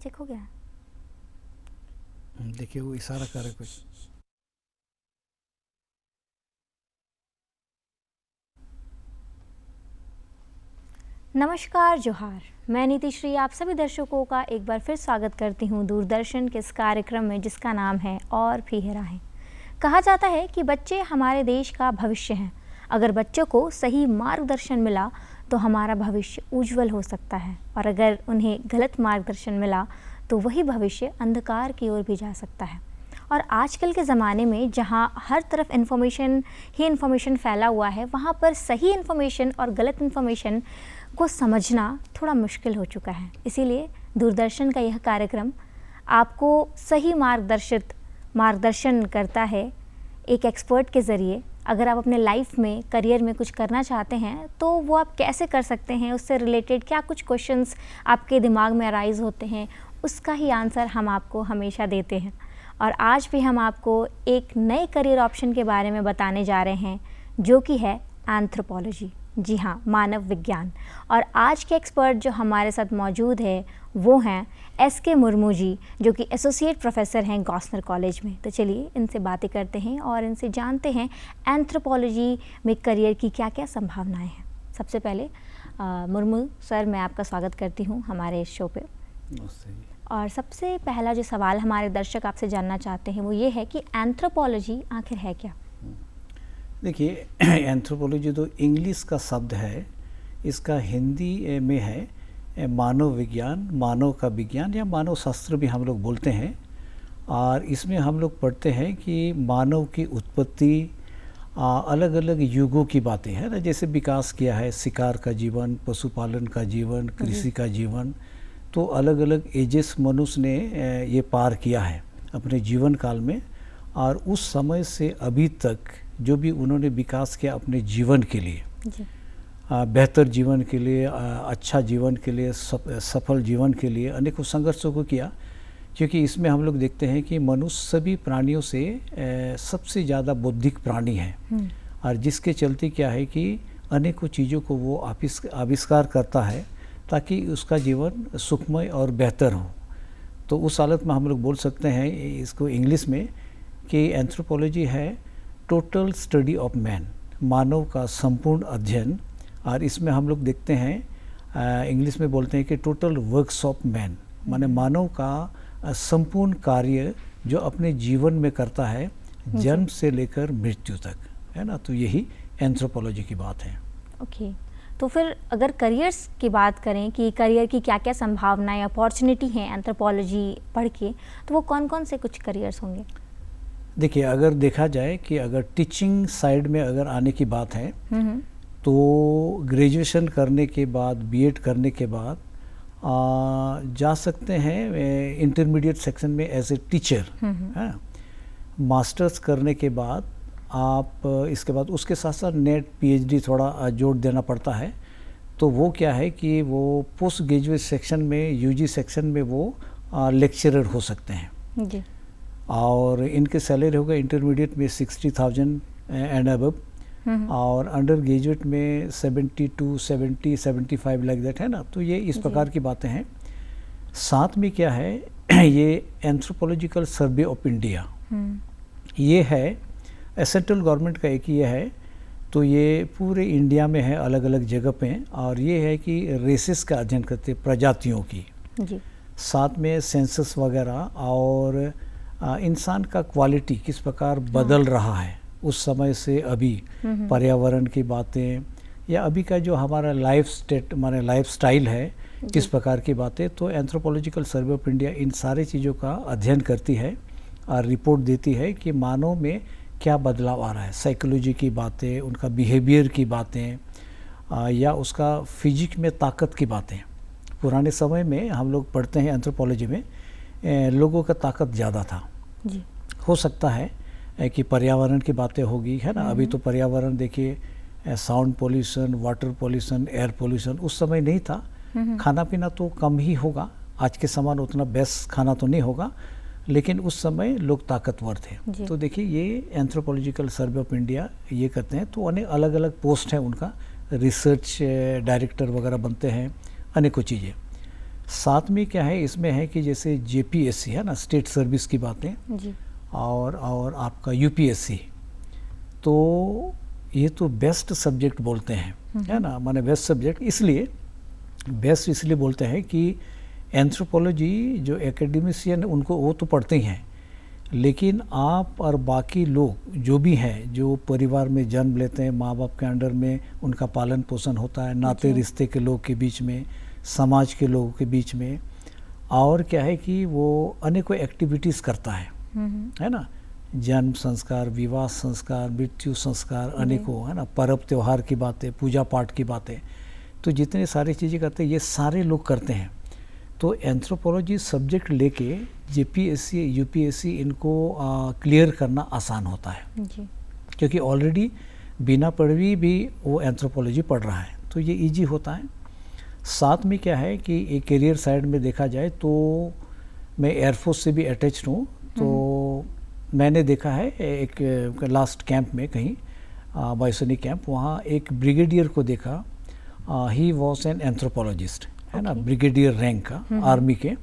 Check हो गया? देखिए वो इशारा करे कुछ। नमस्कार, जोहार। मैं नीतिश्री आप सभी दर्शकों का एक बार फिर स्वागत करती हूँ दूरदर्शन के इस कार्यक्रम में जिसका नाम है और भी है राहें। कहा जाता है कि बच्चे हमारे देश का भविष्य हैं। अगर बच्चों को सही मार्गदर्शन मिला तो हमारा भविष्य उज्जवल हो सकता है, और अगर उन्हें गलत मार्गदर्शन मिला तो वही भविष्य अंधकार की ओर भी जा सकता है। और आजकल के ज़माने में जहाँ हर तरफ इन्फॉर्मेशन फैला हुआ है, वहाँ पर सही इन्फॉर्मेशन और गलत इन्फॉर्मेशन को समझना थोड़ा मुश्किल हो चुका है। इसीलिए दूरदर्शन का यह कार्यक्रम आपको सही मार्गदर्शन करता है एक एक्सपर्ट के ज़रिए। अगर आप अपने लाइफ में, करियर में कुछ करना चाहते हैं तो वो आप कैसे कर सकते हैं, उससे रिलेटेड क्या कुछ क्वेश्चंस आपके दिमाग में अराइज़ होते हैं, उसका ही आंसर हम आपको हमेशा देते हैं। और आज भी हम आपको एक नए करियर ऑप्शन के बारे में बताने जा रहे हैं, जो कि है एंथ्रोपोलॉजी। जी हाँ, मानव विज्ञान। और आज के एक्सपर्ट जो हमारे साथ मौजूद है वो हैं एस.के. मुर्मू जी, जो कि एसोसिएट प्रोफेसर हैं गॉसनर कॉलेज में। तो चलिए इनसे बातें करते हैं और इनसे जानते हैं एंथ्रोपोलॉजी में करियर की क्या क्या संभावनाएं हैं। सबसे पहले मुर्मू सर, मैं आपका स्वागत करती हूँ हमारे इस शो पे। और सबसे पहला जो सवाल हमारे दर्शक आपसे जानना चाहते हैं वो ये है कि एंथ्रोपोलॉजी आखिर है क्या? देखिए, एंथ्रोपोलॉजी तो इंग्लिश का शब्द है, इसका हिंदी में है मानव विज्ञान, मानव का विज्ञान या मानव शास्त्र भी हम लोग बोलते हैं। और इसमें हम लोग पढ़ते हैं कि मानव की उत्पत्ति, अलग अलग युगों की बातें हैं ना, जैसे विकास किया है, शिकार का जीवन, पशुपालन का जीवन, कृषि का जीवन, तो अलग अलग एजेस मनुष्य ने ये पार किया है अपने जीवन काल में। और उस समय से अभी तक जो भी उन्होंने विकास किया अपने जीवन के लिए, बेहतर जीवन के लिए, अच्छा जीवन के लिए, सफल जीवन के लिए अनेकों संघर्षों को किया। क्योंकि इसमें हम लोग देखते हैं कि मनुष्य सभी प्राणियों से सबसे ज़्यादा बौद्धिक प्राणी है, और जिसके चलते क्या है कि अनेकों चीज़ों को वो आविष्कार करता है ताकि उसका जीवन सुखमय और बेहतर हो। तो उस हालत में हम लोग बोल सकते हैं इसको इंग्लिश में कि एंथ्रोपोलॉजी है टोटल स्टडी ऑफ मैन, मानव का संपूर्ण अध्ययन। और इसमें हम लोग देखते हैं इंग्लिश में बोलते हैं कि टोटल वर्क्स ऑफ मैन, माने मानव का संपूर्ण कार्य जो अपने जीवन में करता है जन्म से लेकर मृत्यु तक, है ना। तो यही एंथ्रोपोलॉजी की बात है। ओके, तो फिर अगर करियर्स की बात करें कि करियर की क्या क्या संभावनाएं, अपॉर्चुनिटी हैं एंथ्रोपोलॉजी पढ़ के, तो वो कौन कौन से कुछ करियर्स होंगे? देखिए, अगर देखा जाए कि अगर टीचिंग साइड में अगर आने की बात है तो ग्रेजुएशन करने के बाद, बीएड करने के बाद जा सकते हैं इंटरमीडिएट सेक्शन में एज ए टीचर। मास्टर्स करने के बाद आप इसके बाद उसके साथ साथ नेट पीएचडी थोड़ा जोड़ देना पड़ता है। तो वो क्या है कि वो पोस्ट ग्रेजुएट सेक्शन में, यूजी सेक्शन में वो लेक्चरर हो सकते हैं जी। और इनके सैलरी होगा इंटरमीडिएट में 60,000 एंड अबव, और अंडर ग्रेजुएट में 72, 70, 75 लाइक दैट, है ना। तो ये इस प्रकार की बातें हैं। साथ में क्या है ये एंथ्रोपोलॉजिकल सर्वे ऑफ इंडिया, ये है सेंट्रल गवर्नमेंट का एक ये है। तो ये पूरे इंडिया में है, अलग अलग जगह पे हैं। और ये है कि रेसेस का अध्ययन करते, प्रजातियों की जी। साथ में सेंसस वगैरह, और इंसान का क्वालिटी किस प्रकार बदल रहा है उस समय से अभी, पर्यावरण की बातें, या अभी का जो हमारा लाइफ स्टाइल है किस प्रकार की बातें। तो anthropological survey of India in सारी चीज़ों का अध्ययन करती है और रिपोर्ट देती है कि मानव में क्या बदलाव आ रहा है, साइकोलॉजी की बातें, उनका बिहेवियर की बातें, या उसका फिजिक में ताकत की बातें। पुराने समय में हम लोग पढ़ते हैं एंथ्रोपोलॉजी में लोगों का ताकत ज़्यादा था जी। हो सकता है कि पर्यावरण की बातें होगी, है ना। अभी तो पर्यावरण देखिए, sound pollution, water pollution, air pollution उस समय नहीं था। खाना पीना तो कम ही होगा, आज के समान उतना बेस्ट खाना तो नहीं होगा, लेकिन उस समय लोग ताकतवर थे। तो देखिए, ये एंथ्रोपोलॉजिकल सर्वे ऑफ इंडिया ये करते हैं। तो अनेक अलग अलग पोस्ट हैं उनका, रिसर्च डायरेक्टर वगैरह बनते हैं, अनेकों चीज़ें। साथ में क्या है इसमें है कि जैसे जेपीएससी है ना, स्टेट सर्विस की बातें, जी। और आपका यूपीएससी, तो ये तो बेस्ट सब्जेक्ट बोलते हैं, है ना, माने बेस्ट सब्जेक्ट इसलिए बेस्ट इसलिए बोलते हैं कि एंथ्रोपोलॉजी जो एकेडमिशियन उनको वो तो पढ़ते ही हैं, लेकिन आप और बाकी लोग जो भी हैं, जो परिवार में जन्म लेते हैं, माँ बाप के अंडर में उनका पालन पोषण होता है, नाते रिश्ते के लोग के बीच में, समाज के लोगों के बीच में, और क्या है कि वो अनेकों एक्टिविटीज़ करता है ना, जन्म संस्कार, विवाह संस्कार, मृत्यु संस्कार, अनेकों, है ना, पर्व त्योहार की बातें, पूजा पाठ की बातें, तो जितने सारी चीज़ें करते हैं ये सारे लोग करते हैं। तो एंथ्रोपोलॉजी सब्जेक्ट लेके जेपीएससी यूपीएससी इनको क्लियर करना आसान होता है जी। क्योंकि ऑलरेडी बिना पढ़ी भी वो एंथ्रोपोलॉजी पढ़ रहा है, तो ये इजी होता है। साथ में क्या है कि एक करियर साइड में देखा जाए तो मैं एयरफोर्स से भी अटैच्ड हूँ, तो मैंने देखा है एक लास्ट कैंप में कहीं वायुसेनिक कैंप, वहाँ एक ब्रिगेडियर को देखा, ही वॉज एन एंथ्रोपोलॉजिस्ट, है ना, ब्रिगेडियर रैंक का आर्मी के।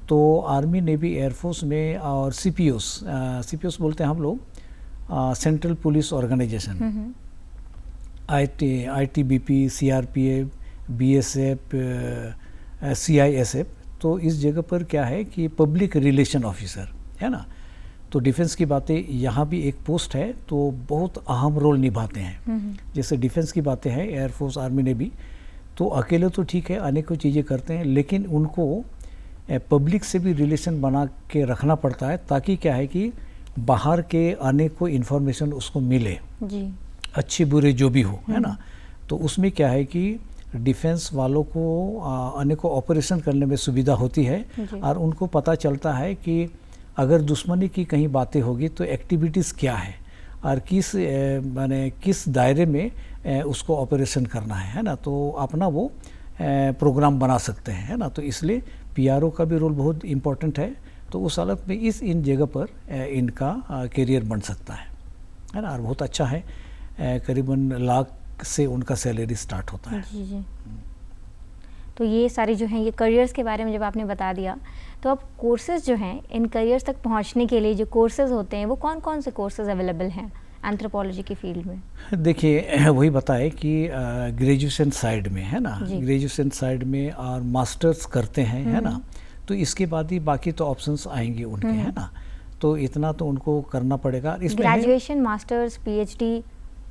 तो आर्मी नेवी एयरफोर्स में और सीपीओस बोलते हैं हम लोग, central police organisation, ITBP, CRPF, BSF, CISF, तो इस जगह पर क्या है कि पब्लिक रिलेशन ऑफिसर, है ना, तो डिफेंस की बातें यहाँ भी एक पोस्ट है, तो बहुत अहम रोल निभाते हैं। जैसे डिफेंस की बातें हैं, एयरफोर्स, आर्मी नेवी, तो अकेले तो ठीक है, अनेकों चीज़ें करते हैं, लेकिन उनको पब्लिक से भी रिलेशन बना के रखना पड़ता है, ताकि क्या है कि बाहर के अनेकों इन्फॉर्मेशन उसको मिले जी। अच्छे बुरे जो भी हो, है ना। तो उसमें क्या है कि डिफेंस वालों को अनेकों ऑपरेशन करने में सुविधा होती है, और उनको पता चलता है कि अगर दुश्मनी की कहीं बातें होगी तो एक्टिविटीज़ क्या है और किस दायरे में उसको ऑपरेशन करना है ना, तो अपना वो प्रोग्राम बना सकते हैं, है ना। तो इसलिए पीआरओ का भी रोल बहुत इम्पोर्टेंट है, तो उस हालत में इन जगह पर इनका करियर बन सकता है ना, और बहुत अच्छा है, करीबन लाख से उनका सैलरी स्टार्ट होता है। जी जी। तो ये सारी जो हैं, ये करियर्स के बारे में जब आपने बता दिया, तो अब कोर्सेज जो हैं, इन करियर्स तक पहुंचने के लिए जो कोर्सेज होते हैं, वो कौन कौन से कोर्सेज अवेलेबल हैं एंथ्रोपोलॉजी की फील्ड में? देखिए, वही बताए कि ग्रेजुएशन साइड में, है ना, ग्रेजुएशन साइड में और मास्टर्स करते हैं, है ना, तो इसके बाद ही बाकी तो ऑप्शंस आएंगे उनके, है ना, तो इतना तो उनको करना पड़ेगा। इसमें ग्रेजुएशन, मास्टर्स,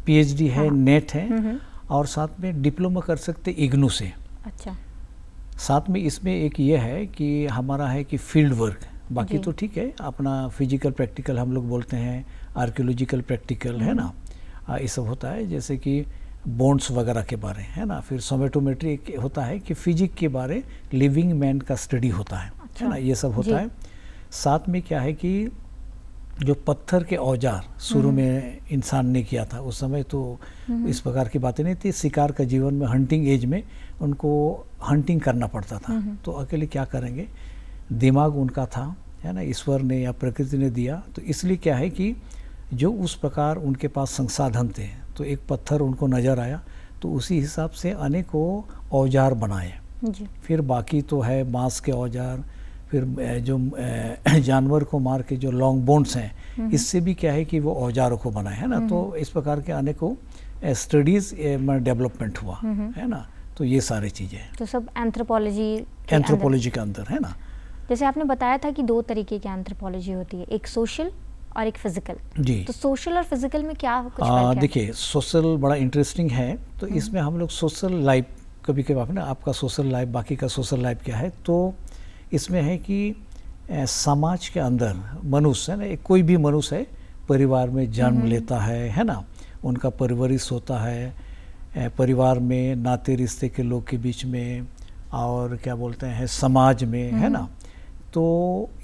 पीएचडी है, नेट है, और साथ में डिप्लोमा कर सकते इग्नू से। अच्छा। साथ में इसमें एक ये है कि हमारा है कि फील्ड वर्क, बाकी तो ठीक है, अपना फिजिकल प्रैक्टिकल हम लोग बोलते हैं, आर्कियोलॉजिकल प्रैक्टिकल, है ना, ये सब होता है, जैसे कि बोन्स वगैरह के बारे, है ना। फिर सोमेटोमेट्री एक होता है कि फिजिक के बारे, लिविंग मैन का स्टडी होता है, है ना, ये सब होता है। साथ में क्या है कि जो पत्थर के औजार शुरू में इंसान ने किया था, उस समय तो इस प्रकार की बातें नहीं थी, शिकार का जीवन में हंटिंग एज में उनको हंटिंग करना पड़ता था, तो अकेले क्या करेंगे, दिमाग उनका था, है ना, ईश्वर ने या प्रकृति ने दिया, तो इसलिए क्या है कि जो उस प्रकार उनके पास संसाधन थे, तो एक पत्थर उनको नज़र आया, तो उसी हिसाब से अनेकों औजार बनाए। फिर बाकी तो है बांस के औजार, फिर जो जानवर को मार के जो लॉन्ग बोन्स हैं, इससे भी क्या है कि वो औजारों को बनाए, है ना। तो इस प्रकार के अनेकों स्टडीज़ में डेवलपमेंट हुआ, है ना, तो ये सारी चीज़ें हैं, तो सब एंथ्रोपोलॉजी के अंदर, है ना। जैसे आपने बताया था कि दो तरीके की एंथ्रोपोलॉजी होती है, एक सोशल और एक फिजिकल। जी। तो सोशल और फिजिकल में क्या कुछ फर्क है? देखिए, सोशल बड़ा इंटरेस्टिंग है, तो इसमें हम लोग सोशल लाइफ, कभी कभी ना आपका सोशल लाइफ, बाकी का सोशल लाइफ क्या है, तो इसमें है कि समाज के अंदर मनुष्य, है ना, कोई भी मनुष्य है, परिवार में जन्म लेता है ना, उनका परवरिश होता है, परिवार में नाते रिश्ते के लोग के बीच में, और क्या बोलते हैं समाज में, है ना। तो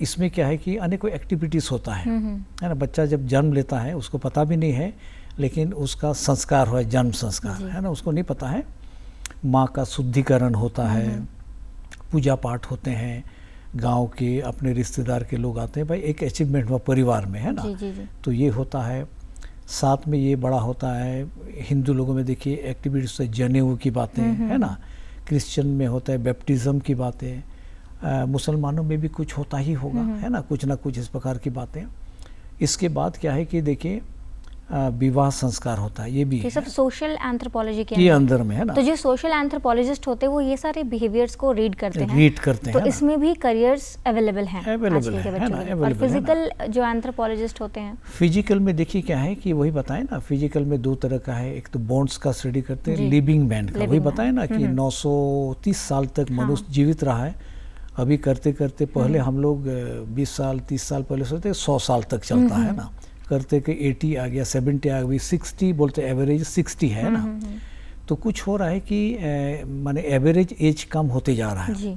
इसमें क्या है कि अनेकों एक्टिविटीज़ होता है ना। बच्चा जब जन्म लेता है उसको पता भी नहीं है, लेकिन उसका संस्कार हुआ, जन्म संस्कार, है ना, उसको नहीं पता है। माँ का शुद्धिकरण होता है, पूजा पाठ होते हैं, गांव के अपने रिश्तेदार के लोग आते हैं, भाई एक अचीवमेंट हुआ परिवार में, है ना। जी। तो ये होता है। साथ में ये बड़ा होता है, हिंदू लोगों में देखिए एक्टिविटीज से जनेऊ की बातें, है ना, क्रिश्चियन में होता है बैप्टिज्म की बातें, मुसलमानों में भी कुछ होता ही होगा, है ना, कुछ ना कुछ इस प्रकार की बातें। इसके बाद क्या है कि देखिए विवाह संस्कार होता है, ये भी ये सब सोशल एंथ्रोपोलॉजी के अंदर में है ना। तो जो सोशल एंथ्रोपोलॉजिस्ट होते हैं वो ये सारे बिहेवियर्स को रीड करते हैं, तो है इसमें भी करियर्स अवेलेबल हैं आजकल के बच्चों के लिए। और फिजिकल जो एंथ्रोपोलॉजिस्ट होते हैं, फिजिकल में देखिए क्या है कि वही बताएं ना, फिजिकल में दो तरह का है। एक तो बोन्स का स्टडी करते हैं, लिविंग मैन का, वही बताएं ना कि 930 साल तक मनुष्य जीवित रहा है। अभी करते करते पहले हम लोग 20 साल 30 साल पहले सोचते 100 साल तक चलता है ना, करते कि 80 आ गया, 70 आ गई, 60 बोलते, एवरेज 60 है ना। तो कुछ हो रहा है कि माने एवरेज एज कम होते जा रहा है जी।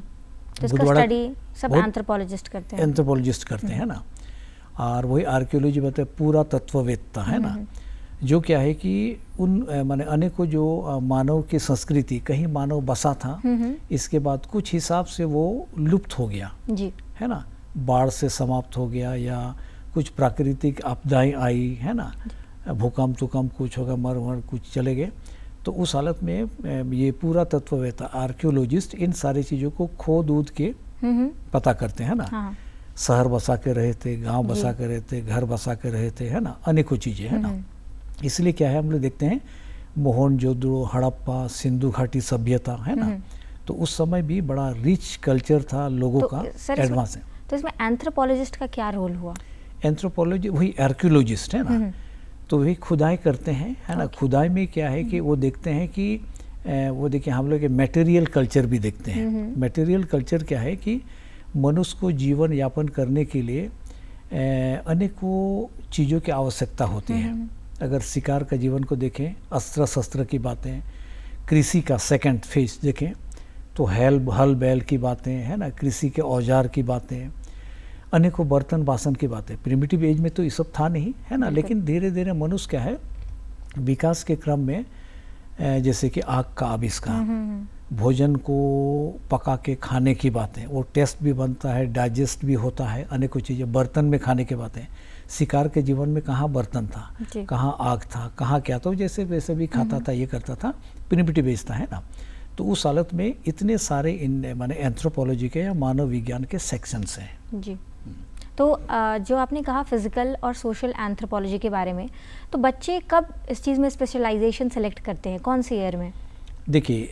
तो इसका स्टडी सब एंथ्रोपोलॉजिस्ट करते हैं, एंथ्रोपोलॉजिस्ट करते हैं ना। और वही आर्कियोलॉजी बताए पूरा तत्ववेत्ता है ना, जो क्या है कि उन माने अनेकों जो मानव की संस्कृति, कहीं मानव बसा था, इसके बाद कुछ हिसाब से वो लुप्त हो गया जी, है ना, बाढ़ से समाप्त हो गया या कुछ प्राकृतिक आपदाएं आई, है ना, भूकंप कुछ होगा, मर कुछ चले गए। तो उस हालत में ये पूरा तत्ववेत्ता आर्कियोलॉजिस्ट इन सारी चीज़ों को खोद ऊद के पता करते हैं ना। हाँ। शहर बसा के रहे थे, गांव बसा के रहे थे, घर बसा के रहे थे, है ना, अनेकों चीज़ें, है ना। इसलिए क्या है, हम लोग देखते हैं मोहनजोदड़ो, हड़प्पा, सिंधु घाटी सभ्यता, है ना, तो उस समय भी बड़ा रिच कल्चर था लोगों का, एडवांस है। तो इसमें एंथ्रोपोलॉजिस्ट का क्या रोल हुआ? एंथ्रोपोलॉजी वही आर्कियोलॉजिस्ट है ना, तो वही खुदाई करते हैं, है ना। खुदाई में क्या है कि वो देखते हैं कि वो देखिए हम लोग मटेरियल कल्चर भी देखते हैं। मटेरियल कल्चर क्या है कि मनुष्य को जीवन यापन करने के लिए अनेकों चीज़ों की आवश्यकता होती है। अगर शिकार का जीवन को देखें, अस्त्र शस्त्र की बातें, कृषि का सेकंड फेज देखें तो हल बैल की बातें, है ना, कृषि के औजार की बातें, अनेकों बर्तन बासन की बातें। प्रिमिटिव एज में तो ये सब था नहीं, है ना, लेकिन धीरे धीरे मनुष्य क्या है विकास के क्रम में जैसे कि आग का आविष्कार, भोजन को पका के खाने की बातें, वो टेस्ट भी बनता है, डाइजेस्ट भी होता है, अनेकों चीज़ें, बर्तन में खाने की बातें। शिकार के जीवन में कहाँ बर्तन था, कहाँ आग था, कहाँ क्या, तो जैसे वैसे भी खाता था, ये करता था, प्रिमिटिव एज था, है ना। तो उस हालत में इतने सारे इन माने एंथ्रोपोलॉजी के या मानव विज्ञान के सेक्शंस हैं जी। तो जो आपने कहा फिजिकल और सोशल एंथ्रोपोलॉजी के बारे में, तो बच्चे कब इस चीज़ में स्पेशलाइजेशन सेलेक्ट करते हैं, कौन सी ईयर में? देखिए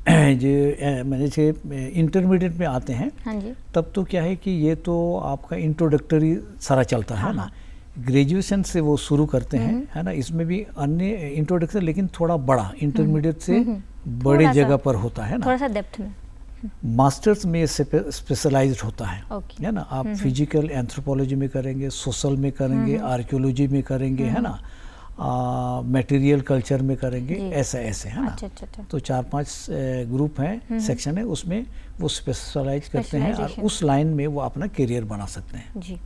जो मैंने से इंटरमीडिएट में आते हैं, हाँ जी, तब तो क्या है कि ये तो आपका इंट्रोडक्टरी सारा चलता है ना, ग्रेजुएशन से वो शुरू करते हैं, है ना। इसमें भी अन्य इंट्रोडक्शन लेकिन थोड़ा बड़ा, इंटरमीडिएट से बड़े जगह पर होता है ना, थोड़ा सा डेप्थ में। मास्टर्स में स्पेशलाइज्ड होता है ना। आप फिजिकल एंथ्रोपोलॉजी में करेंगे, सोशल में करेंगे, आर्कियोलॉजी में करेंगे, है ना, मटेरियल कल्चर में करेंगे, ऐसे ऐसे, है ना। अच्छा। तो 4-5 ग्रुप हैं, सेक्शन है, उसमें वो स्पेशलाइज करते हैं और उस लाइन में वो अपना करियर बना सकते हैं जी।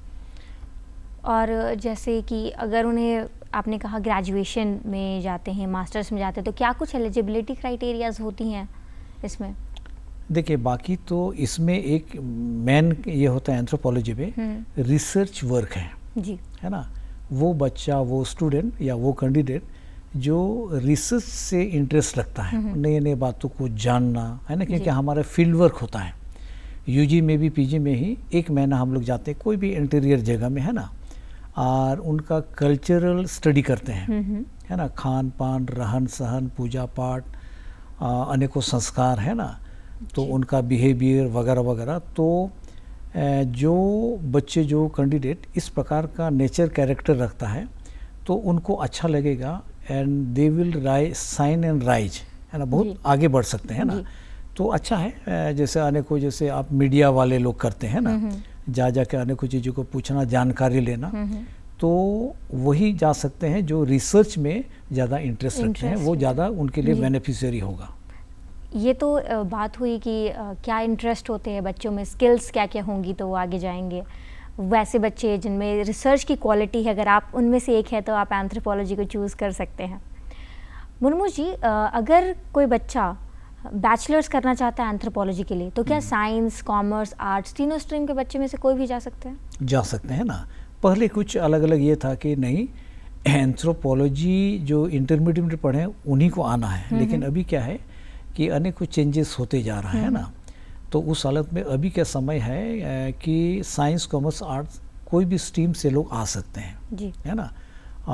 और जैसे कि अगर उन्हें, आपने कहा ग्रेजुएशन में जाते हैं, मास्टर्स में जाते हैं, तो क्या कुछ एलिजिबिलिटी क्राइटेरियाज होती हैं इसमें? देखिए बाकी तो इसमें एक मेन ये होता है एंथ्रोपोलॉजी में रिसर्च वर्क है जी, है ना। वो बच्चा, वो स्टूडेंट या वो कैंडिडेट जो रिसर्च से इंटरेस्ट रखता है, नए नए बातों को जानना, है ना, क्योंकि हमारा फील्ड वर्क होता है। यूजी में भी पीजी में ही 1 महीना हम लोग जाते हैं कोई भी इंटीरियर जगह में, है ना, और उनका कल्चरल स्टडी करते हैं, है ना, खान पान, रहन सहन, पूजा पाठ, अनेकों संस्कार, है ना, तो उनका बिहेवियर वगैरह वगैरह। तो जो बच्चे, जो कैंडिडेट इस प्रकार का नेचर कैरेक्टर रखता है तो उनको अच्छा लगेगा and they will shine and rise, है ना, बहुत आगे बढ़ सकते हैं ना। तो अच्छा है, जैसे अनेकों, जैसे आप मीडिया वाले लोग करते हैं ना, जा के अनेकों चीज़ों को पूछना, जानकारी लेना, तो वही जा सकते हैं जो रिसर्च में ज़्यादा इंटरेस्ट रखते हैं, वो ज़्यादा उनके लिए बेनिफिशियरी होगा। ये तो बात हुई कि क्या इंटरेस्ट होते हैं बच्चों में, स्किल्स क्या क्या होंगी तो वो आगे जाएंगे। वैसे बच्चे जिनमें रिसर्च की क्वालिटी है, अगर आप उनमें से एक है तो आप एंथ्रोपोलॉजी को चूज़ कर सकते हैं। मुर्मू जी, अगर कोई बच्चा बैचलर्स करना चाहता है एंथ्रोपोलॉजी के लिए, तो क्या साइंस, कॉमर्स, आर्ट्स तीनों स्ट्रीम के बच्चे में से कोई भी जा सकते हैं? जा सकते हैं ना। पहले कुछ अलग अलग ये था कि नहीं, एंथ्रोपोलॉजी जो इंटरमीडिएट में पढ़े उन्हीं को आना है, लेकिन अभी क्या है कि अनेक कुछ चेंजेस होते जा रहा है ना। तो उस हालत में अभी का समय है कि साइंस कॉमर्स आर्ट्स कोई भी स्ट्रीम से लोग आ सकते हैं जी। है ना।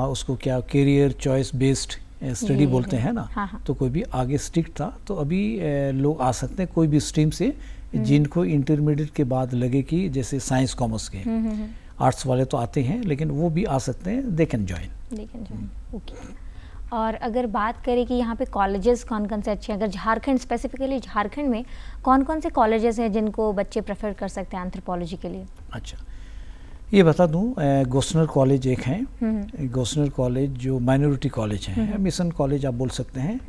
उसको क्या करियर चॉइस बेस्ड स्टडी बोलते हैं ना। हाँ, हाँ। तो कोई भी आगे स्ट्रिक्ट था तो अभी लोग आ सकते हैं कोई भी स्ट्रीम से जिनको इंटरमीडिएट के बाद लगे कि जैसे साइंस कॉमर्स के आर्ट्स वाले तो आते हैं लेकिन वो भी आ सकते हैं, दे कैन ज्वाइन। ओके। और अगर बात करें कि यहाँ पे कॉलेजेस कौन कौन से अच्छे हैं, अगर झारखंड स्पेसिफिकली झारखंड में कौन कौन से कॉलेजेस हैं जिनको बच्चे प्रेफर कर सकते हैं एंथ्रोपोलॉजी के लिए? अच्छा, ये बता दूं, गोस्नर कॉलेज एक है, गोस्नर कॉलेज जो माइनॉरिटी कॉलेज है, मिशन कॉलेज आप बोल सकते हैं।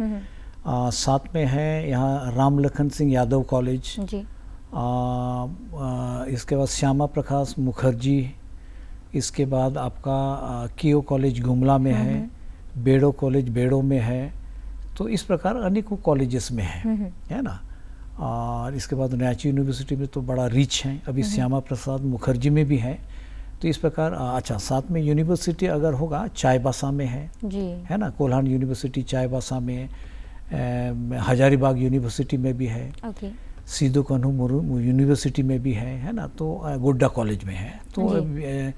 साथ में है यहाँ राम लखन सिंह यादव कॉलेज जी। इसके बाद श्यामा प्रकाश मुखर्जी, इसके बाद आपका कियो कॉलेज गुमला में है, बेड़ो कॉलेज बेड़ो में है। तो इस प्रकार अनेकों कॉलेजेस में है ना। और इसके बाद रांची यूनिवर्सिटी में तो बड़ा रिच है, अभी श्यामा प्रसाद मुखर्जी में भी है। तो इस प्रकार अच्छा, साथ में यूनिवर्सिटी अगर होगा चाईबासा में है जी, है ना, कोल्हान यूनिवर्सिटी चाईबासा में, हजारीबाग यूनिवर्सिटी में भी है, सीधो कान्हू यूनिवर्सिटी में भी है ना। तो गोड्डा कॉलेज में है। तो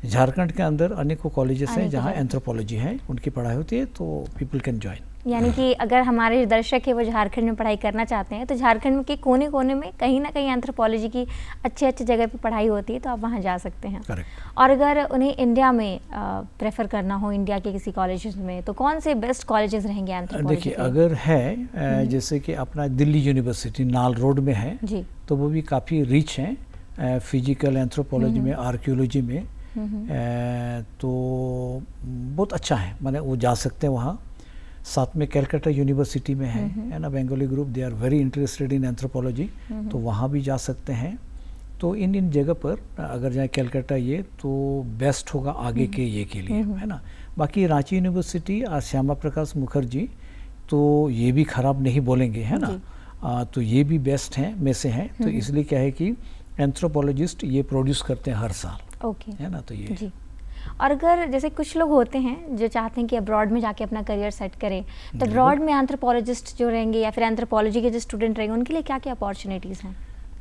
झारखंड के अंदर अनेकों कॉलेजेस हैं जहाँ एंथ्रोपोलॉजी है, उनकी पढ़ाई होती है, तो पीपल कैन ज्वाइन। यानी कि अगर हमारे दर्शक है वो झारखंड में पढ़ाई करना चाहते हैं तो झारखंड के कोने कोने में कहीं ना कहीं एंथ्रोपोलॉजी की अच्छे अच्छे जगह पे पढ़ाई होती है, तो आप वहाँ जा सकते हैं। करेक्ट। और अगर उन्हें इंडिया में प्रेफर करना हो, इंडिया के किसी कॉलेजेस में, तो कौन से बेस्ट कॉलेजेस रहेंगे एंथ्रोपोलॉजी? देखिए, अगर है जैसे कि अपना दिल्ली यूनिवर्सिटी नाल रोड में है जी, तो वो भी काफ़ी रिच है फिजिकल एंथ्रोपोलॉजी में, आर्कियोलॉजी में। तो बहुत अच्छा है, माने वो जा सकते हैं वहाँ। साथ में कैलकाटा यूनिवर्सिटी में है ना, Bengali group, they are very interested in anthropology, तो वहाँ भी जा सकते हैं। तो इन जगह पर अगर जाए कैलकाटा ये तो बेस्ट होगा आगे के ये के लिए, है ना। बाकी रांची यूनिवर्सिटी और श्यामा प्रकाश मुखर्जी तो ये भी ख़राब नहीं बोलेंगे, है ना। तो ये भी बेस्ट हैं में से हैं। तो इसलिए क्या है कि एंथ्रोपोलॉजिस्ट ये प्रोड्यूस करते हैं हर साल, है ना। तो ये जी। और अगर जैसे कुछ लोग होते हैं जो चाहते हैं कि अब्रॉड में जाके अपना करियर सेट करें, तो अब्रॉड में एंथ्रोपोलॉजिस्ट जो रहेंगे या फिर एंथ्रोपोलॉजी के जो स्टूडेंट रहेंगे उनके लिए क्या क्या अपॉर्चुनिटीज़ हैं?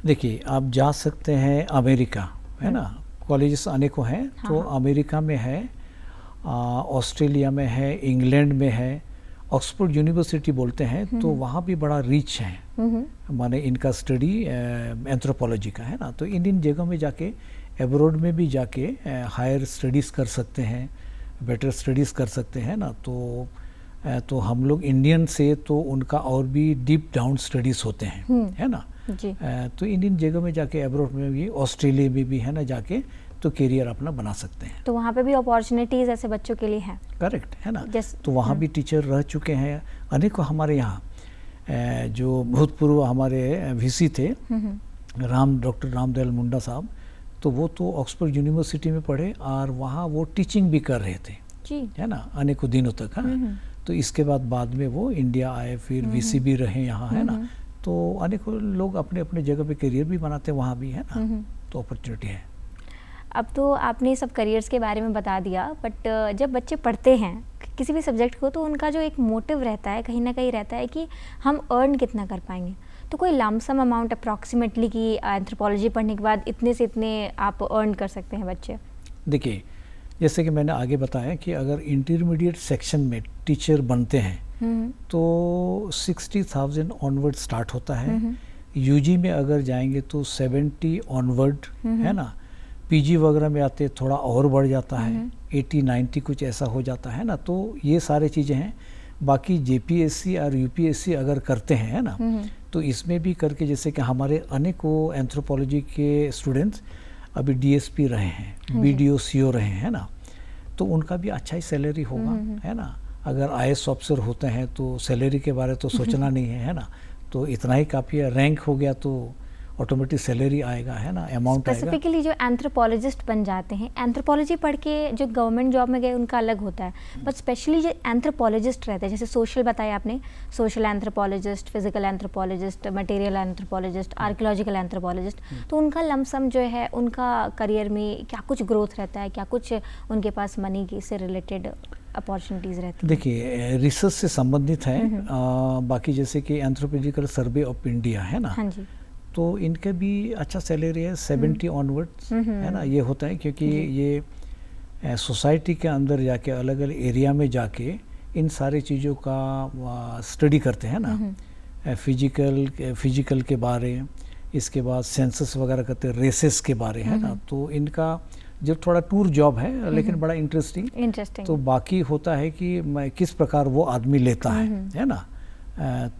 देखिए, आप जा सकते हैं अमेरिका, है ना, कॉलेजेस अनेकों हैं। तो अमेरिका में है, ऑस्ट्रेलिया में है, इंग्लैंड में है, ऑक्सफोर्ड यूनिवर्सिटी बोलते हैं, तो वहाँ भी बड़ा रिच है, माने इनका स्टडी एंथ्रोपोलॉजी का, है ना। तो इन जगहों में जाके एब्रॉड में भी जाके हायर स्टडीज़ कर सकते हैं, बेटर स्टडीज़ कर सकते हैं ना। तो हम लोग इंडियन से तो उनका और भी डीप डाउन स्टडीज़ होते हैं, है ना जी। तो इन जगहों में जाके एब्रॉड में भी, ऑस्ट्रेलिया में भी, है ना, जाके तो करियर अपना बना सकते हैं। तो वहाँ पे भी अपॉर्चुनिटीज़ ऐसे बच्चों के लिए हैं? करेक्ट, है ना। तो वहाँ भी टीचर रह चुके हैं अनेकों। हमारे यहाँ जो भूतपूर्व हमारे वीसी थे डॉक्टर रामदयाल मुंडा साहब, तो वो तो ऑक्सफोर्ड यूनिवर्सिटी में पढ़े और वहाँ वो टीचिंग भी कर रहे थे जी, है ना, अनेकों दिनों तक। हाँ, तो इसके बाद में वो इंडिया आए, फिर वीसी भी रहे यहाँ, है ना। तो अनेकों लोग अपने अपने जगह पे करियर भी बनाते हैं वहाँ भी, है ना। तो अपॉर्चुनिटी है। अब तो आपने सब करियर्स के बारे में बता दिया, बट जब बच्चे पढ़ते हैं किसी भी सब्जेक्ट को तो उनका जो एक मोटिव रहता है, कहीं ना कहीं रहता है कि हम अर्न कितना कर पाएंगे। तो कोई लमसम अमाउंट अप्रॉक्सीमेटली कि एंथ्रोपोलॉजी पढ़ने के बाद इतने से इतने आप अर्न कर सकते हैं बच्चे? देखिए, जैसे कि मैंने आगे बताया कि अगर इंटरमीडिएट सेक्शन में टीचर बनते हैं तो 60,000 ऑनवर्ड स्टार्ट होता है। यूजी में अगर जाएंगे तो 70 ऑनवर्ड, है ना। पीजी वगैरह में आते थोड़ा और बढ़ जाता है, 80-90 कुछ ऐसा हो जाता है ना। तो ये सारे चीज़ें हैं। बाकी जेपीएससी और यूपीएससी अगर करते हैं, है ना, तो इसमें भी करके जैसे कि हमारे अनेकों एंथ्रोपोलॉजी के स्टूडेंट्स अभी डीएसपी रहे हैं, बीडीओ सीओ रहे हैं, है ना। तो उनका भी अच्छा ही सैलरी होगा, है ना। अगर आईएएस ऑफिसर होते हैं तो सैलरी के बारे तो सोचना नहीं है ना। तो इतना ही काफ़ी है, रैंक हो गया तो ऑटोमेटिक सैलरी आएगा, है ना, अमाउंट आएगा। स्पेसिफिकली जो एंथ्रोपोलॉजिस्ट बन जाते हैं, एंथ्रोपोलॉजी पढ़ के जो गवर्नमेंट जॉब में गए उनका अलग होता है, बट स्पेशली जो एंथ्रोपोलॉजिस्ट रहते हैं, जैसे सोशल बताया आपने, social anthropologist, physical anthropologist, material anthropologist, archaeological anthropologist, तो उनका लमसम जो है उनका करियर में क्या कुछ ग्रोथ रहता है, क्या कुछ उनके पास मनी से रिलेटेड अपॉर्चुनिटीज़ रहती है? देखिए, रिसर्च से संबंधित है। बाकी जैसे कि एंथ्रोपोलॉजिकल सर्वे ऑफ इंडिया, है ना, हाँ जी, तो इनका भी अच्छा सैलरी है, 70 ऑनवर्ड्स, है ना। ये होता है क्योंकि ये सोसाइटी के अंदर जाके अलग अलग एरिया में जाके इन सारी चीज़ों का स्टडी करते हैं ना, फिजिकल के बारे, इसके बाद सेंसस वगैरह करते हैं, रेसेस के बारे, है ना। तो इनका जो थोड़ा टूर जॉब है लेकिन बड़ा इंटरेस्टिंग। तो बाकी होता है कि मैं किस प्रकार वो आदमी लेता है ना।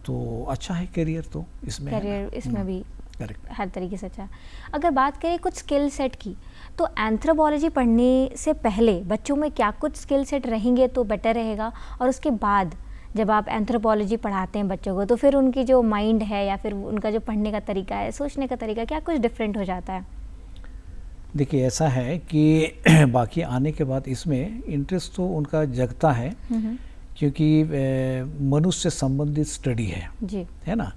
तो अच्छा है करियर, तो इसमें करियर इसमें भी करेक्ट हर तरीके से अच्छा। अगर बात करें कुछ स्किल सेट की, तो एंथ्रोपोलॉजी पढ़ने से पहले बच्चों में क्या कुछ स्किल सेट रहेंगे तो बेटर रहेगा, और उसके बाद जब आप एंथ्रोपोलॉजी पढ़ाते हैं बच्चों को तो फिर उनकी जो माइंड है या फिर उनका जो पढ़ने का तरीका है, सोचने का तरीका, क्या कुछ डिफरेंट हो जाता है? देखिए ऐसा है कि बाकी आने के बाद इसमें इंटरेस्ट तो उनका जगता है क्योंकि मनुष्य से संबंधित स्टडी है जी, है ना।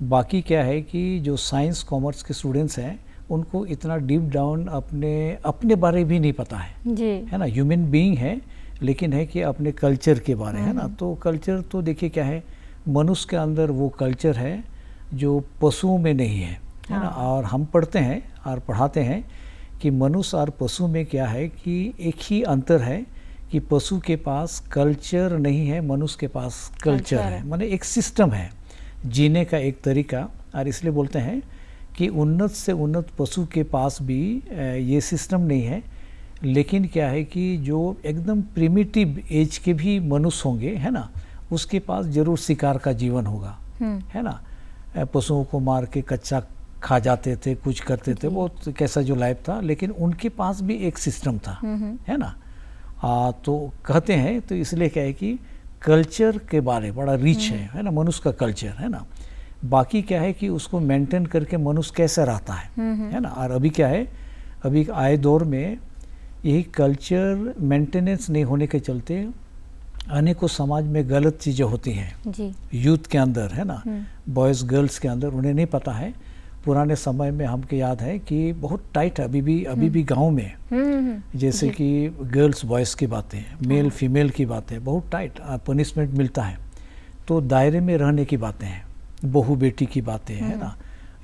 बाकी क्या है कि जो साइंस कॉमर्स के स्टूडेंट्स हैं उनको इतना डीप डाउन अपने बारे भी नहीं पता है जी, है ना। ह्यूमन बीइंग है लेकिन है कि अपने कल्चर के बारे, है ना। तो कल्चर तो देखिए क्या है, मनुष्य के अंदर वो कल्चर है जो पशुओं में नहीं है ना। और हम पढ़ते हैं और पढ़ाते हैं कि मनुष्य और पशु में क्या है कि एक ही अंतर है कि पशु के पास कल्चर नहीं है, मनुष्य के पास कल्चर है, माने एक सिस्टम है जीने का, एक तरीका। और इसलिए बोलते हैं कि उन्नत से उन्नत पशु के पास भी ये सिस्टम नहीं है, लेकिन क्या है कि जो एकदम प्रिमिटिव एज के भी मनुष्य होंगे, है ना, उसके पास जरूर शिकार का जीवन होगा, है ना। पशुओं को मार के कच्चा खा जाते थे, कुछ करते थे, बहुत कैसा जो लाइफ था, लेकिन उनके पास भी एक सिस्टम था, है ना। तो कहते हैं, तो इसलिए क्या है कि कल्चर के बारे बड़ा रिच है ना, मनुष्य का कल्चर, है ना। बाकी क्या है कि उसको मेंटेन करके मनुष्य कैसे रहता है ना। और अभी क्या है, अभी आए दौर में यही कल्चर मेंटेनेंस नहीं होने के चलते अनेकों समाज में गलत चीज़ें होती हैं जी, यूथ के अंदर, है ना, बॉयज़ गर्ल्स के अंदर, उन्हें नहीं पता है। पुराने समय में हमको याद है कि बहुत टाइट अभी भी गांव में जैसे कि गर्ल्स बॉयज़ की बातें, मेल फीमेल की बातें, बहुत टाइट पनिशमेंट मिलता है। तो दायरे में रहने की बातें हैं, बहू बेटी की बातें, है ना,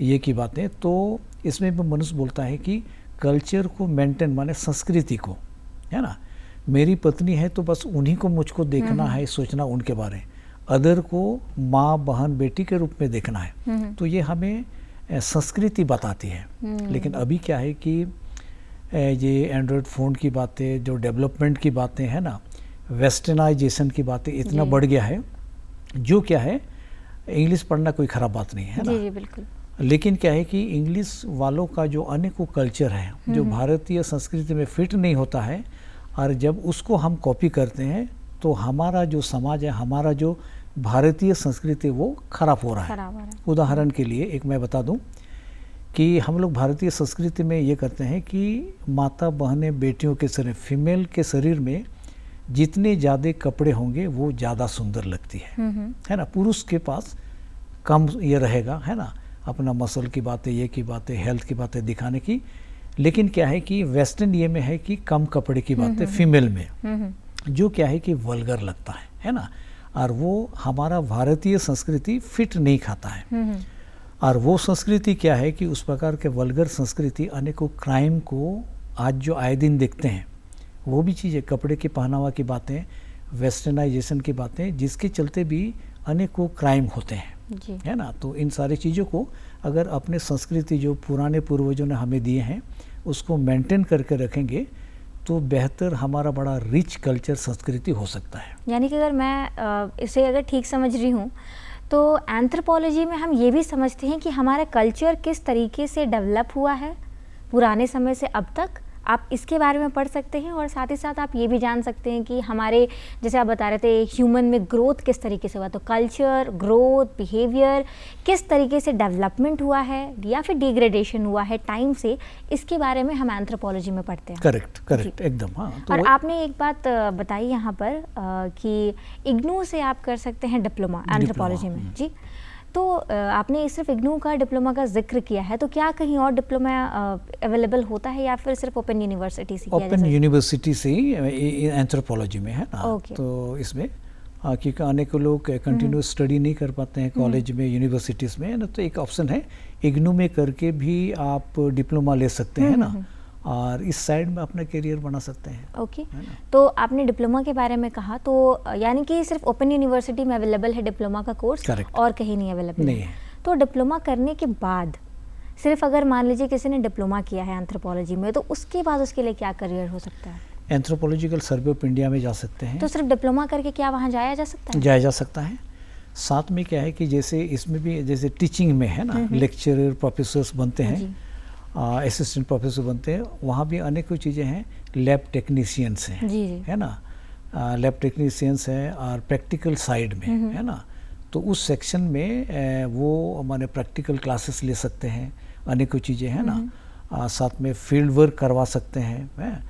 ये की बातें। तो इसमें भी मनुष्य बोलता है कि कल्चर को मेंटेन, माने संस्कृति को, है ना। मेरी पत्नी है तो बस उन्हीं को मुझको देखना है, सोचना उनके बारे, अदर को माँ बहन बेटी के रूप में देखना है। तो ये हमें संस्कृति बताती है। लेकिन अभी क्या है कि ये एंड्रॉयड फ़ोन की बातें, जो डेवलपमेंट की बातें, है ना, वेस्टर्नाइजेशन की बातें इतना बढ़ गया है, जो क्या है, इंग्लिश पढ़ना कोई ख़राब बात नहीं है ना। जी, बिल्कुल। लेकिन क्या है कि इंग्लिश वालों का जो अनेकों कल्चर है जो भारतीय संस्कृति में फिट नहीं होता है, और जब उसको हम कॉपी करते हैं तो हमारा जो समाज है, हमारा जो भारतीय संस्कृति वो खराब हो रहा है। उदाहरण के लिए एक मैं बता दूं कि हम लोग भारतीय संस्कृति में ये करते हैं कि माता बहनें बेटियों के शरीर, फीमेल के शरीर में जितने ज़्यादा कपड़े होंगे वो ज़्यादा सुंदर लगती है ना। पुरुष के पास कम ये रहेगा, है ना, अपना मसल की बातें, ये की बातें, हेल्थ की बातें दिखाने की। लेकिन क्या है कि वेस्टर्न ये में है कि कम कपड़े की बातें फीमेल में, जो क्या है कि वल्गर लगता है ना। और वो हमारा भारतीय संस्कृति फिट नहीं खाता है। और वो संस्कृति क्या है कि उस प्रकार के वल्गर संस्कृति अनेकों क्राइम को आज जो आए दिन देखते हैं, वो भी चीज़ें, कपड़े की पहनावा की बातें, वेस्टर्नाइजेशन की बातें, जिसके चलते भी अनेकों क्राइम होते हैं, है ना। तो इन सारी चीज़ों को अगर अपने संस्कृति जो पुराने पूर्वजों ने हमें दिए हैं उसको मेंटेन करके रखेंगे तो बेहतर हमारा बड़ा रिच कल्चर संस्कृति हो सकता है। यानी कि अगर मैं इसे अगर ठीक समझ रही हूँ तो एंथ्रोपोलॉजी में हम ये भी समझते हैं कि हमारा कल्चर किस तरीके से डेवलप हुआ है पुराने समय से अब तक, आप इसके बारे में पढ़ सकते हैं। और साथ ही साथ आप ये भी जान सकते हैं कि हमारे, जैसे आप बता रहे थे, ह्यूमन में ग्रोथ किस तरीके से हुआ, तो कल्चर, ग्रोथ, बिहेवियर किस तरीके से डेवलपमेंट हुआ है या फिर डिग्रेडेशन हुआ है टाइम से, इसके बारे में हम एंथ्रोपोलॉजी में पढ़ते हैं। करेक्ट एकदम। हाँ, तो और आपने एक बात बताई यहाँ पर कि इग्नू से आप कर सकते हैं डिप्लोमा एंथ्रोपोलॉजी में। जी, तो आपने सिर्फ इग्नू का डिप्लोमा का जिक्र किया है, तो क्या कहीं और डिप्लोमा अवेलेबल होता है या फिर सिर्फ ओपन यूनिवर्सिटी से? ओपन यूनिवर्सिटी से ही एंथ्रोपोलॉजी में है ना। तो इसमें क्योंकि अनेक लोग कंटिन्यूस स्टडी नहीं कर पाते हैं कॉलेज में, यूनिवर्सिटीज़ में, है ना। तो एक ऑप्शन है इग्नू में करके भी आप डिप्लोमा ले सकते हैं ना, और इस साइड में अपना करियर बना सकते हैं। ओके, तो आपने डिप्लोमा के बारे में कहा, तो यानी कि सिर्फ ओपन यूनिवर्सिटी में अवेलेबल है डिप्लोमा का कोर्स, और कहीं नहीं अवेलेबल नहीं है। तो डिप्लोमा करने के बाद सिर्फ अगर मान लीजिए किसी ने डिप्लोमा किया है एंथ्रोपोलॉजी में, तो उसके बाद उसके लिए क्या करियर हो सकता है? एंथ्रोपोलॉजिकल सर्वे ऑफ इंडिया में जा सकते हैं। तो सिर्फ डिप्लोमा करके क्या वहाँ जाया जा सकता है? जाया जा सकता है। साथ में क्या है कि जैसे इसमें भी जैसे टीचिंग में है ना, लेक्चरर प्रोफेसर्स बनते हैं, असिस्टेंट प्रोफेसर बनते हैं, वहाँ भी अनेक चीज़ें हैं। लैब टेक्नीशियंस हैं, है ना, लैब टेक्नीशियंस हैं, और प्रैक्टिकल साइड में है ना, तो उस सेक्शन में वो हमारे प्रैक्टिकल क्लासेस ले सकते हैं, अनेकों चीज़ें हैं ना, साथ में फील्ड वर्क करवा सकते हैं।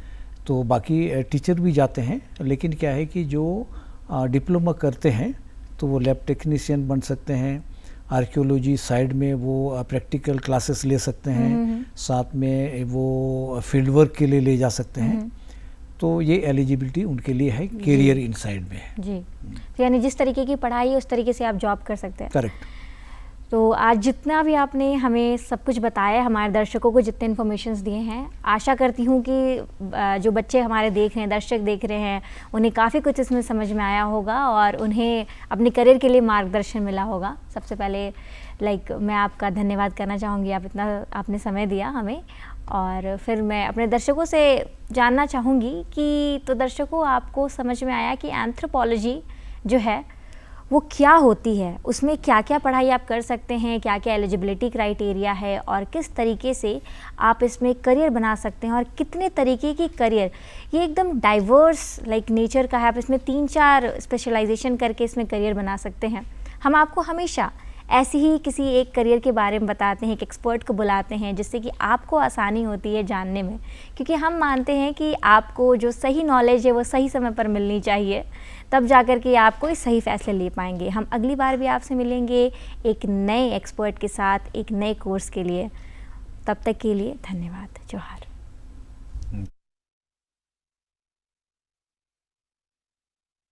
तो बाकी टीचर भी जाते हैं, लेकिन क्या है कि जो डिप्लोमा करते हैं तो वो लैब टेक्नीशियन बन सकते हैं, आर्कियोलॉजी साइड में वो प्रैक्टिकल क्लासेस ले सकते हैं, साथ में वो फील्ड वर्क के लिए ले जा सकते हैं। तो ये एलिजिबिलिटी उनके लिए है, करियर इनसाइड में है जी। तो यानी जिस तरीके की पढ़ाई है उस तरीके से आप जॉब कर सकते हैं। करेक्ट। तो आज जितना भी आपने हमें सब कुछ बताया, हमारे दर्शकों को जितने इन्फॉर्मेशंस दिए हैं, आशा करती हूँ कि जो बच्चे हमारे देख रहे हैं, दर्शक देख रहे हैं, उन्हें काफ़ी कुछ इसमें समझ में आया होगा और उन्हें अपने करियर के लिए मार्गदर्शन मिला होगा। सबसे पहले मैं आपका धन्यवाद करना चाहूँगी, आपने समय दिया हमें। और फिर मैं अपने दर्शकों से जानना चाहूँगी कि तो दर्शकों, आपको समझ में आया कि एंथ्रोपोलॉजी जो है वो क्या होती है, उसमें क्या क्या पढ़ाई आप कर सकते हैं, क्या क्या एलिजिबिलिटी क्राइटेरिया है, और किस तरीके से आप इसमें करियर बना सकते हैं, और कितने तरीके की करियर, ये एकदम डाइवर्स नेचर का है। आप इसमें 3-4 स्पेशलाइजेशन करके इसमें करियर बना सकते हैं। हम आपको हमेशा ऐसे ही किसी एक करियर के बारे में बताते हैं, एक एक्सपर्ट को बुलाते हैं, जिससे कि आपको आसानी होती है जानने में, क्योंकि हम मानते हैं कि आपको जो सही नॉलेज है वो सही समय पर मिलनी चाहिए, तब जाकर के आप कोई सही फैसले ले पाएंगे। हम अगली बार भी आपसे मिलेंगे एक नए एक्सपर्ट के साथ, एक नए कोर्स के लिए। तब तक के लिए धन्यवाद। जोहार।